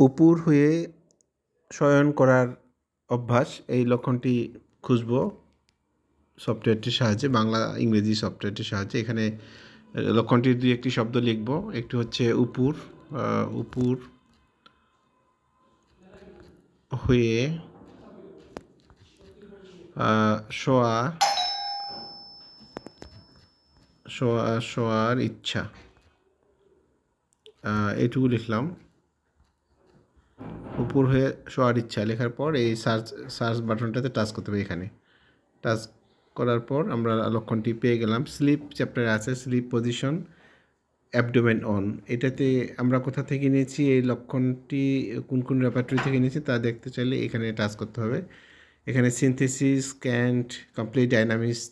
উপুর হয়ে শয়ন করার অভ্যাস, এই লক্ষণটি খুঁজব সফটওয়্যারটির সাহায্যে, বাংলা ইংরেজি সফটওয়্যারটির সাহায্যে। এখানে লক্ষণটির দুই একটি শব্দ লিখব। একটি হচ্ছে উপুর, উপুর হয়ে শোয়া, শোয়ার ইচ্ছা, এইটুকু লিখলাম। উপর হয়ে শোয়ার ইচ্ছা লেখার পর এই সার্চ বাটনটাতে টাচ করতে হবে। এখানে টাচ করার পর আমরা লক্ষণটি পেয়ে গেলাম। স্লিপ চ্যাপ্টারে আছে স্লিপ পজিশন অ্যাবডোমেন অন। এটাতে আমরা কোথা থেকে নিয়েছি, এই লক্ষণটি কোন কোন রেপার্টরি থেকে নিয়েছি তা দেখতে চাইলে এখানে টাচ করতে হবে। এখানে সিনথেসিস, ক্যান্ট, কমপ্লিট ডাইনামিক্স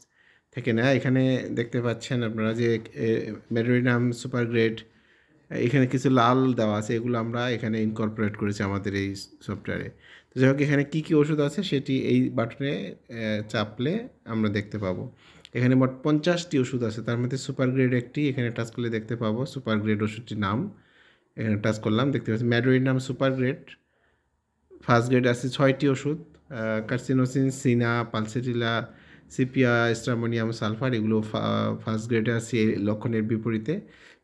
থেকে নেয়। এখানে দেখতে পাচ্ছেন আপনারা যে মেডোরিনাম, সুপার গ্রেড, এখানে কিছু লাল দেওয়া আছে, এগুলো আমরা এখানে ইনকর্পোরেট করেছি আমাদের এই সফটওয়্যারে। তো যাই হোক, এখানে কী কী ওষুধ আছে সেটি এই বাটনে চাপলে আমরা দেখতে পাবো। এখানে মোট 50টি ওষুধ আছে, তার মধ্যে সুপার গ্রেড একটি, এখানে টাচ করলে দেখতে পাবো সুপার গ্রেড ওষুধটির নাম। এখানে টাচ করলাম, দেখতে পাচ্ছি medorrhinum super grade. First grade আছে 6টি ওষুধ, কার্সিনোসিন, সিনা, পালসেটিলা, সিপিয়া, স্ট্রামোনিয়াম সালফার, এগুলো ফার্স্ট গ্রেডে আছে এই লক্ষণের বিপরীতে,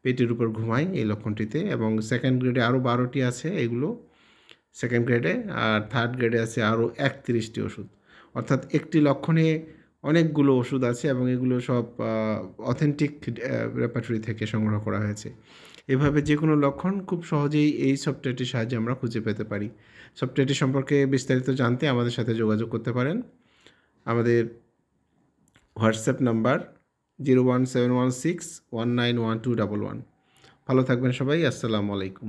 পেটের উপর ঘুমায় এই লক্ষণটিতে। এবং সেকেন্ড গ্রেডে আরও 12টি আছে এগুলো সেকেন্ড গ্রেডে, আর থার্ড গ্রেডে আছে আরও 31টি ওষুধ। অর্থাৎ একটি লক্ষণে অনেকগুলো ওষুধ আছে এবং এগুলো সব অথেন্টিক রেপার্টরি থেকে সংগ্রহ করা হয়েছে। এভাবে যে কোনো লক্ষণ খুব সহজেই এই সফটওয়্যারটির সাহায্যে আমরা খুঁজে পেতে পারি। সফটওয়্যারটি সম্পর্কে বিস্তারিত জানতে আমাদের সাথে যোগাযোগ করতে পারেন। আমাদের হোয়াটসঅ্যাপ নাম্বার 01716191211। ভালো থাকবেন সবাই। আসসালামু আলাইকুম।